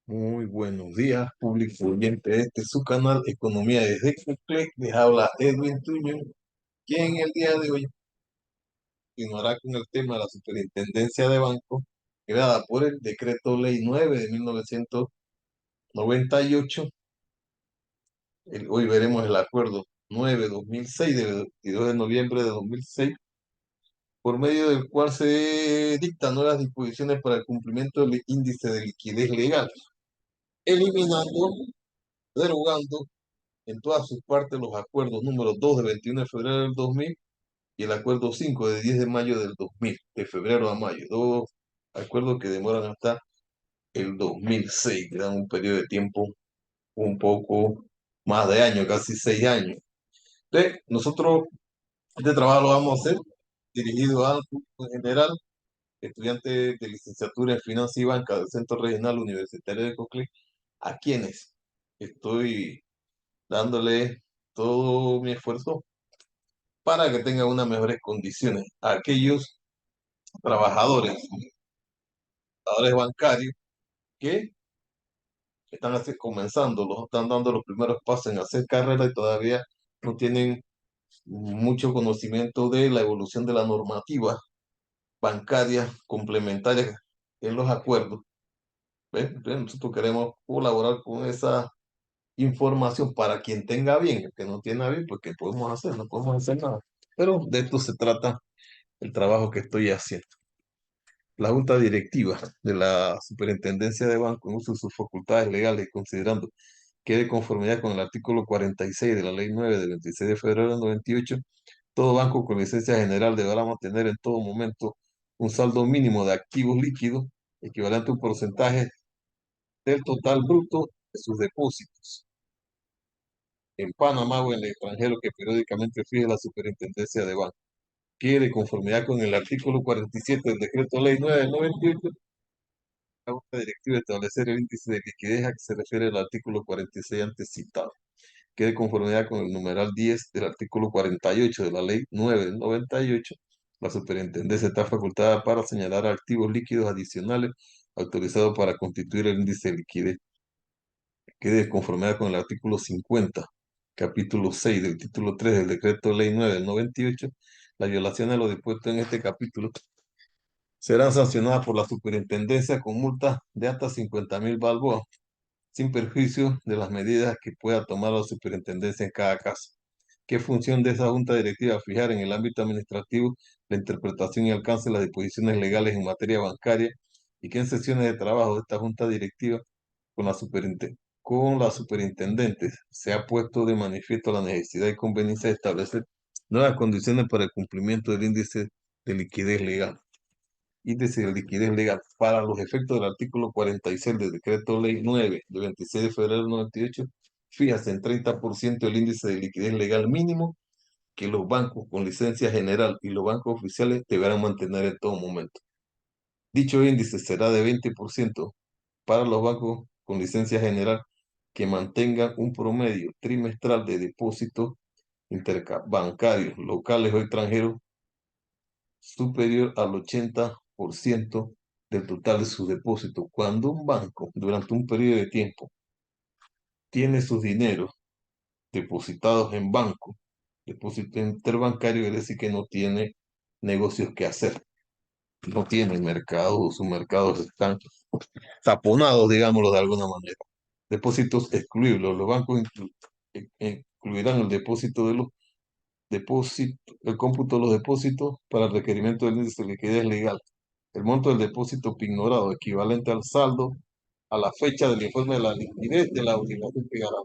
Muy buenos días, público oyente de este su canal Economía desde Click. Les habla Edwin Tuño, quien el día de hoy continuará con el tema de la superintendencia de bancos, creada por el Decreto Ley 9 de 1998. Hoy veremos el Acuerdo 9-2006 del 22 de noviembre de 2006, por medio del cual se dictan nuevas disposiciones para el cumplimiento del índice de liquidez legal, eliminando, derogando en todas sus partes los acuerdos número 2 de 21 de febrero del 2000 y el acuerdo 5 de 10 de mayo del 2000, de febrero a mayo. Dos acuerdos que demoran hasta el 2006, que dan un periodo de tiempo un poco más de años, casi 6 años. Entonces, nosotros este trabajo lo vamos a hacer dirigido al público en general, estudiantes de licenciatura en Finanzas y Banca del Centro Regional Universitario de Coclé, a quienes estoy dándole todo mi esfuerzo para que tengan unas mejores condiciones. A aquellos trabajadores bancarios que están comenzando, están dando los primeros pasos en hacer carrera y todavía no tienen mucho conocimiento de la evolución de la normativa bancaria complementaria en los acuerdos. ¿Ves? Entonces, nosotros queremos colaborar con esa información para quien tenga bien, el que no tiene bien, pues ¿qué podemos hacer? No podemos hacer nada. Pero de esto se trata el trabajo que estoy haciendo. La Junta Directiva de la Superintendencia de Banco, en uso de sus facultades legales, considerando que de conformidad con el artículo 46 de la Ley 9 del 26 de febrero del 98, todo banco con licencia general deberá mantener en todo momento un saldo mínimo de activos líquidos equivalente a un porcentaje del total bruto de sus depósitos en Panamá o en el extranjero que periódicamente fije la Superintendencia de Banco, que de conformidad con el artículo 47 del Decreto Ley 9 del 98, la Junta Directiva de establecer el índice de liquidez a que se refiere el artículo 46 antes citado, que de conformidad con el numeral 10 del artículo 48 de la Ley 9 del 98, la Superintendencia está facultada para señalar activos líquidos adicionales autorizados para constituir el índice de liquidez, que de conformidad con el artículo 50, capítulo 6 del título 3 del Decreto Ley 9 del 98, las violaciones a lo dispuesto en este capítulo serán sancionadas por la Superintendencia con multas de hasta 50.000 balboas, sin perjuicio de las medidas que pueda tomar la Superintendencia en cada caso. ¿Qué función de esa Junta Directiva fijar en el ámbito administrativo la interpretación y alcance de las disposiciones legales en materia bancaria? ¿Y qué en sesiones de trabajo de esta Junta Directiva con la Superintendente se ha puesto de manifiesto la necesidad y conveniencia de establecer nuevas condiciones para el cumplimiento del índice de liquidez legal? Índice de liquidez legal para los efectos del artículo 46 del Decreto Ley 9 de 26 de febrero del 98, fíjate en 30% el índice de liquidez legal mínimo que los bancos con licencia general y los bancos oficiales deberán mantener en todo momento. Dicho índice será de 20% para los bancos con licencia general que mantengan un promedio trimestral de depósitos interbancarios locales o extranjeros superior al 80% del total de sus depósitos. Cuando un banco durante un periodo de tiempo tiene sus dineros depositados en banco, depósito interbancario, quiere decir que no tiene negocios que hacer, no tiene mercado, sus mercados están taponados, digámoslo de alguna manera. Depósitos excluibles. Los bancos incluirán el depósito de los depósitos, el cómputo de los depósitos para el requerimiento del índice de liquidez legal. El monto del depósito pignorado equivalente al saldo a la fecha del informe de la liquidez de la obligación pignorada.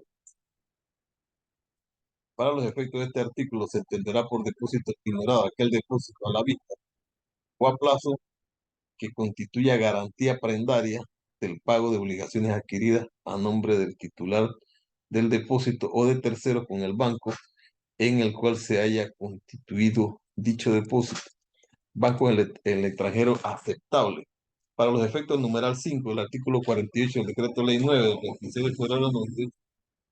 Para los efectos de este artículo se entenderá por depósito pignorado aquel depósito a la vista o a plazo que constituya garantía prendaria del pago de obligaciones adquiridas a nombre del titular del depósito o de tercero con el banco en el cual se haya constituido dicho depósito. Banco en el extranjero aceptable Para los efectos del numeral 5 del artículo 48 del decreto ley 9 del 26 de febrero de 98,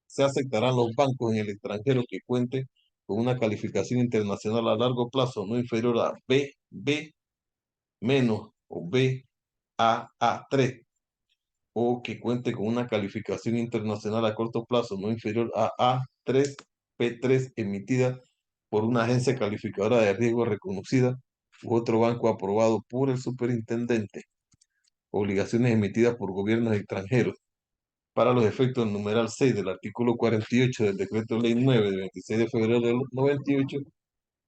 se aceptarán los bancos en el extranjero que cuenten con una calificación internacional a largo plazo no inferior a BB menos o BAA3 o que cuente con una calificación internacional a corto plazo no inferior a A3, P3 emitida por una agencia calificadora de riesgo reconocida u otro banco aprobado por el superintendente. Obligaciones emitidas por gobiernos extranjeros. Para los efectos del numeral 6 del artículo 48 del decreto ley 9 de 26 de febrero del 98,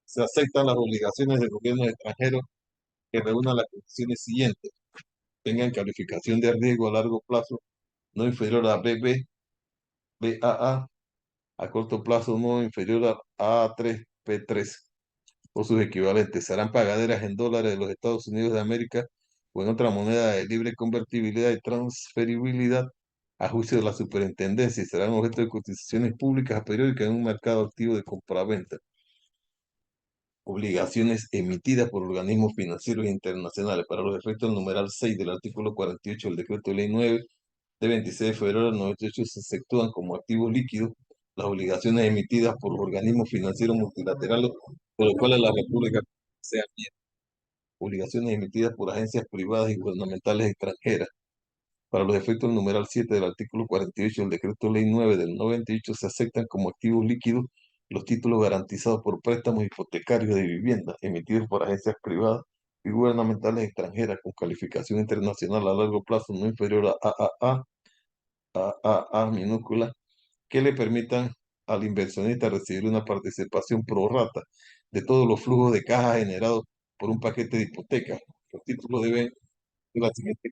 se aceptan las obligaciones de gobiernos extranjeros que reúnan las condiciones siguientes: tengan calificación de riesgo a largo plazo no inferior a BB, BAA, a corto plazo no inferior a A3, P3 o sus equivalentes. Serán pagaderas en dólares de los Estados Unidos de América o en otra moneda de libre convertibilidad y transferibilidad a juicio de la superintendencia y serán objeto de cotizaciones públicas periódicas en un mercado activo de compraventa. Obligaciones emitidas por organismos financieros internacionales. Para los efectos del numeral 6 del artículo 48 del decreto de ley 9 de 26 de febrero del 98 se efectúan como activos líquidos las obligaciones emitidas por los organismos financieros multilaterales por los cuales la República sea miembro. Obligaciones emitidas por agencias privadas y gubernamentales extranjeras. Para los efectos del numeral 7 del artículo 48 del decreto ley 9 del 98 se aceptan como activos líquidos los títulos garantizados por préstamos hipotecarios de vivienda emitidos por agencias privadas y gubernamentales extranjeras con calificación internacional a largo plazo no inferior a AAA minúscula, que le permitan al inversionista recibir una participación pro rata de todos los flujos de caja generados por un paquete de hipotecas. Los títulos deben de la siguiente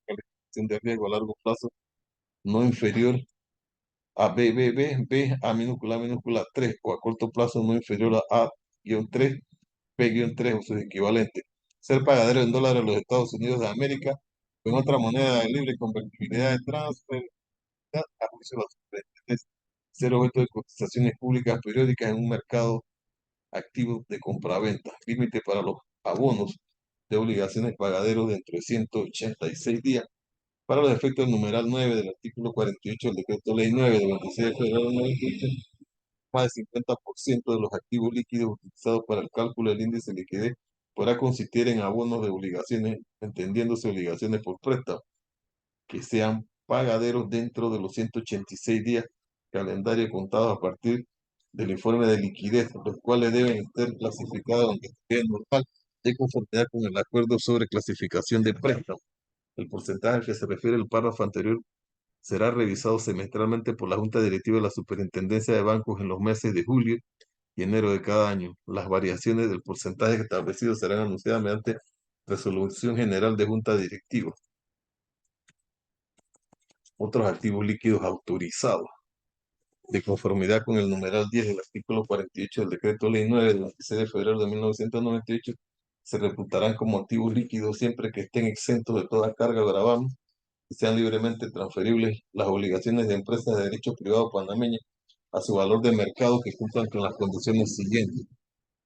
calificación de riesgo a largo plazo no inferior a B, A minúscula 3 o a corto plazo no inferior a A-3, P-3 o sus equivalentes. Ser pagadero en dólares a los Estados Unidos de América o en otra moneda de libre convertibilidad de transfer a juicio de la superintendencia. Ser objeto de cotizaciones públicas periódicas en un mercado activo de compraventa. Límite para los abonos de obligaciones pagaderos dentro de 186 días. Para los efectos del numeral 9 del artículo 48 del decreto ley 9 de 26 de febrero de 98, más del 50% de los activos líquidos utilizados para el cálculo del índice de liquidez podrá consistir en abonos de obligaciones, entendiéndose obligaciones por préstamo que sean pagaderos dentro de los 186 días calendario contados a partir del informe de liquidez, los cuales deben ser clasificados en liquidez normal de conformidad con el acuerdo sobre clasificación de préstamos. El porcentaje al que se refiere el párrafo anterior será revisado semestralmente por la Junta Directiva de la Superintendencia de Bancos en los meses de julio y enero de cada año. Las variaciones del porcentaje establecido serán anunciadas mediante resolución general de Junta Directiva. Otros activos líquidos autorizados. De conformidad con el numeral 10 del artículo 48 del decreto ley 9 del 26 de febrero de 1998, se reputarán como activos líquidos siempre que estén exentos de toda carga o gravamen y sean libremente transferibles las obligaciones de empresas de derecho privado panameñas a su valor de mercado que cumplan con las condiciones siguientes: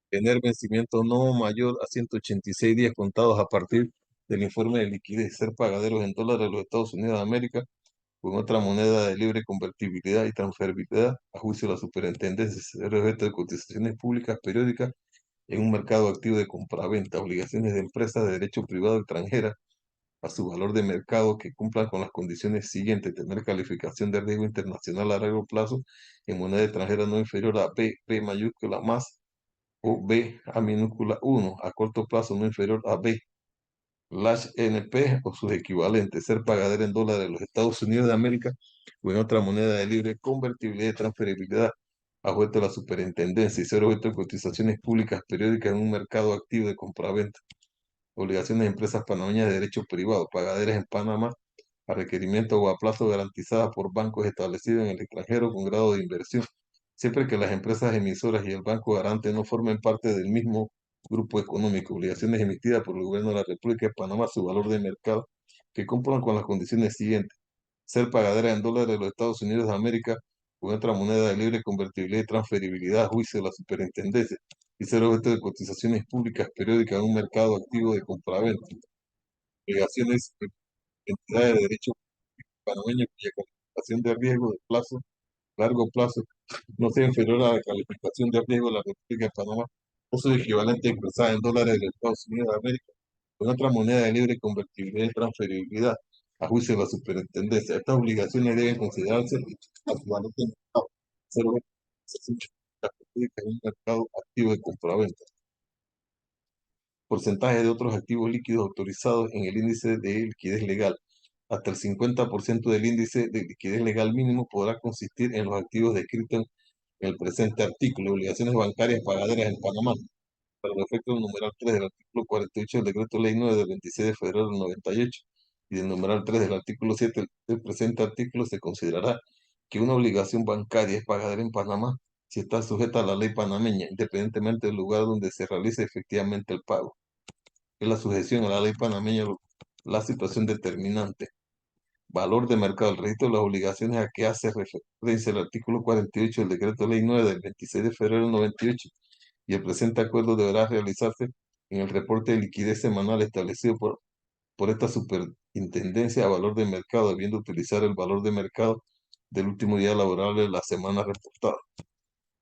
tener vencimiento no mayor a 186 días contados a partir del informe de liquidez, ser pagaderos en dólares de los Estados Unidos de América o en otra moneda de libre convertibilidad y transferibilidad a juicio de la superintendencia, ser objeto de cotizaciones públicas periódicas en un mercado activo de compraventa, obligaciones de empresas de derecho privado extranjera a su valor de mercado que cumplan con las condiciones siguientes: tener calificación de riesgo internacional a largo plazo en moneda extranjera no inferior a B mayúscula más o B a minúscula 1, a corto plazo no inferior a B Lash NP o sus equivalentes, ser pagadero en dólares de los Estados Unidos de América o en otra moneda de libre convertibilidad y transferibilidad a la superintendencia y ser objeto de cotizaciones públicas periódicas en un mercado activo de compraventa. Obligaciones de empresas panameñas de derecho privado, pagaderas en Panamá a requerimiento o a plazo garantizadas por bancos establecidos en el extranjero con grado de inversión, siempre que las empresas emisoras y el banco garante no formen parte del mismo grupo económico. Obligaciones emitidas por el gobierno de la República de Panamá, su valor de mercado, que cumplan con las condiciones siguientes: ser pagadera en dólares de los Estados Unidos de América o en otra moneda de libre convertibilidad y transferibilidad a juicio de la superintendencia y ser objeto de cotizaciones públicas periódicas en un mercado activo de compraventa. Obligaciones de entidades de derecho panameño cuya calificación de riesgo de plazo, largo plazo, no sea inferior a la calificación de riesgo de la República de Panamá o su equivalente expresada en dólares de los Estados Unidos de América, con otra moneda de libre convertibilidad y transferibilidad, a juicio de la superintendencia. Estas obligaciones deben considerarse a su valor de mercado, ser las públicas en un mercado activo de compraventa. Porcentaje de otros activos líquidos autorizados en el índice de liquidez legal. Hasta el 50% del índice de liquidez legal mínimo podrá consistir en los activos descritos en el presente artículo. Obligaciones bancarias pagaderas en Panamá. Para los efectos del numeral 3 del artículo 48 del decreto ley 9 del 26 de febrero del 98 y del numeral 3 del artículo 7 del presente artículo, se considerará que una obligación bancaria es pagadera en Panamá si está sujeta a la ley panameña, independientemente del lugar donde se realice efectivamente el pago. Es la sujeción a la ley panameña la situación determinante. Valor de mercado. El registro de las obligaciones a que hace referencia el artículo 48 del decreto ley 9 del 26 de febrero del 98 y el presente acuerdo deberá realizarse en el reporte de liquidez semanal establecido por esta superintendencia a valor de mercado, debiendo utilizar el valor de mercado del último día laborable de la semana reportada.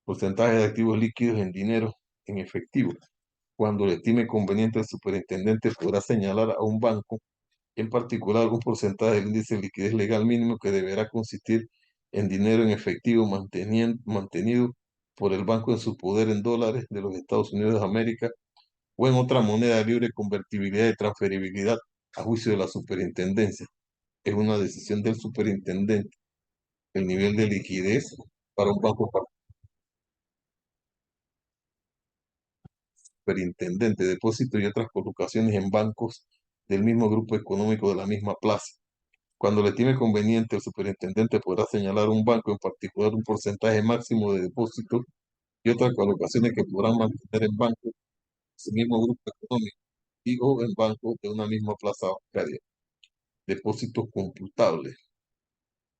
Porcentaje de activos líquidos en dinero en efectivo. Cuando le estime conveniente, el superintendente podrá señalar a un banco, en particular, un porcentaje del índice de liquidez legal mínimo que deberá consistir en dinero en efectivo mantenido por el banco en su poder en dólares de los Estados Unidos de América o en otra moneda de libre convertibilidad y transferibilidad a juicio de la superintendencia. Es una decisión del superintendente. El nivel de liquidez para un banco superintendente, depósito y otras colocaciones en bancos del mismo grupo económico de la misma plaza. Cuando le estime conveniente, el superintendente podrá señalar un banco, en particular un porcentaje máximo de depósitos y otras colocaciones que podrán mantener en bancos de ese mismo grupo económico y o en bancos de una misma plaza bancaria. Depósitos computables.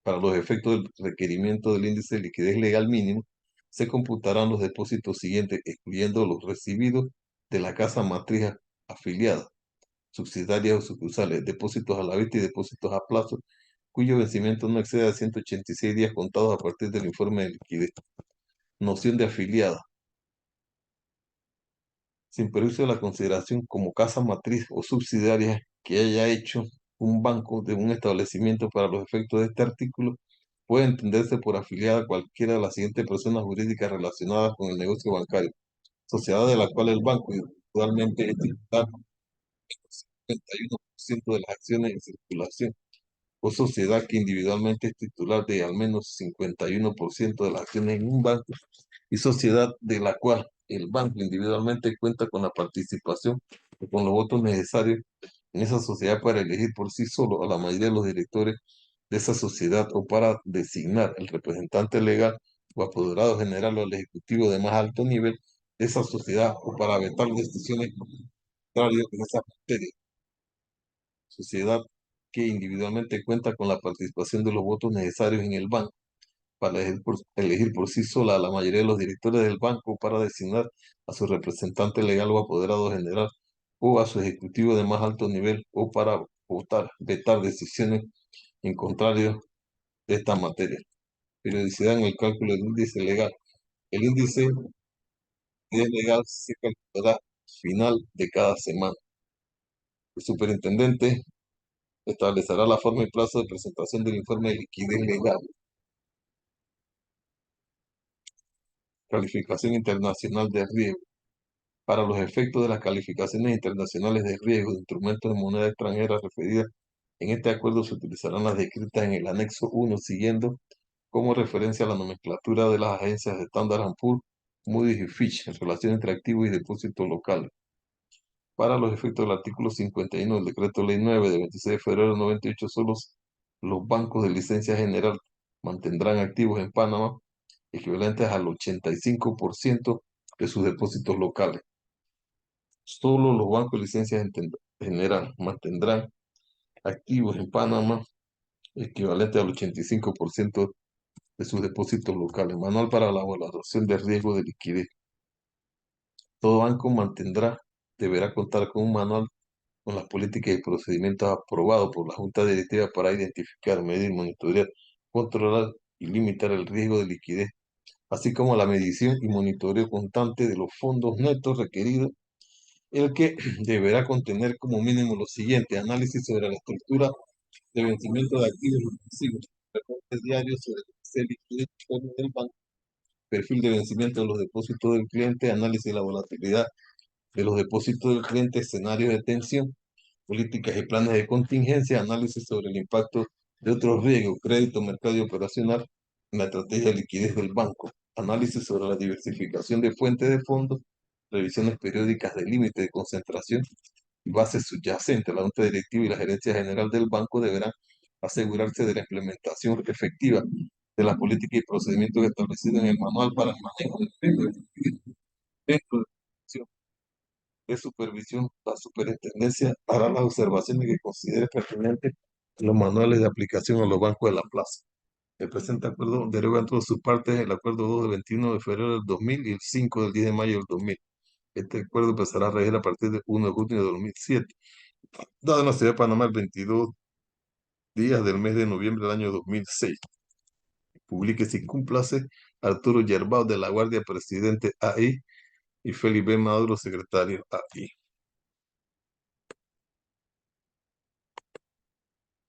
Para los efectos del requerimiento del índice de liquidez legal mínimo, se computarán los depósitos siguientes, excluyendo los recibidos de la casa matriz afiliada, subsidiarias o sucursales, depósitos a la vista y depósitos a plazo, cuyo vencimiento no exceda de 186 días contados a partir del informe de liquidez. Noción de afiliada. Sin perjuicio de la consideración como casa matriz o subsidiaria que haya hecho un banco de un establecimiento para los efectos de este artículo, puede entenderse por afiliada cualquiera de las siguientes personas jurídicas relacionadas con el negocio bancario: sociedad de la cual el banco individualmente es titular del 51% de las acciones en circulación, o sociedad que individualmente es titular de al menos 51% de las acciones en un banco, y sociedad de la cual el banco individualmente cuenta con la participación o con los votos necesarios en esa sociedad para elegir por sí solo a la mayoría de los directores de esa sociedad, o para designar el representante legal o apoderado general o el ejecutivo de más alto nivel de esa sociedad, o para vetar decisiones contrarias en esa materia. Sociedad que individualmente cuenta con la participación de los votos necesarios en el banco para elegir por sí sola a la mayoría de los directores del banco, para designar a su representante legal o apoderado general o a su ejecutivo de más alto nivel, o para vetar decisiones en contrario de esta materia. Periodicidad en el cálculo del índice legal. El índice es legal se calculará al final de cada semana. El superintendente establecerá la forma y plazo de presentación del informe de liquidez legal. Calificación internacional de riesgo. Para los efectos de las calificaciones internacionales de riesgo de instrumentos de moneda extranjera referidas en este acuerdo, se utilizarán las descritas en el anexo 1, siguiendo como referencia la nomenclatura de las agencias de Standard & Poor's, Moody's y Fitch en relación entre activos y depósitos locales. Para los efectos del artículo 51 del decreto ley 9 de 26 de febrero del 98, solo los bancos de licencia general mantendrán activos en Panamá equivalentes al 85% de sus depósitos locales. Solo los bancos de licencia general mantendrán activos en Panamá equivalentes al 85% de sus depósitos locales. Manual para la evaluación de riesgo de liquidez. Todo banco deberá contar con un manual con las políticas y procedimientos aprobados por la Junta Directiva para identificar, medir, monitorear, controlar y limitar el riesgo de liquidez, así como la medición y monitoreo constante de los fondos netos requeridos, el que deberá contener como mínimo lo siguiente: análisis sobre la estructura de vencimiento de activos y pasivos, reportes diarios sobre el liquidez del banco, perfil de vencimiento de los depósitos del cliente, análisis de la volatilidad de los depósitos del cliente, escenarios de tensión, políticas y planes de contingencia, análisis sobre el impacto de otros riesgos, crédito, mercado y operacional en la estrategia de liquidez del banco, análisis sobre la diversificación de fuentes de fondos, revisiones periódicas de límite de concentración y bases subyacentes. La junta directiva y la gerencia general del banco deberán asegurarse de la implementación efectiva de las políticas y procedimientos establecidos en el manual para el manejo del riesgo de liquidez. Dentro de la de supervisión, la superintendencia hará las observaciones que considere pertinentes en los manuales de aplicación a los bancos de la plaza. El presente acuerdo deroga en todas sus partes el acuerdo 2 del 21 de febrero del 2000 y el 5 del 10 de mayo del 2000. Este acuerdo empezará a regir a partir del 1 de junio de 2007, dado en la ciudad de Panamá el 22 días del mes de noviembre del año 2006. Publique si cumplase Arturo Yerbao de la Guardia, presidente AI, y Felipe Maduro, secretario AI.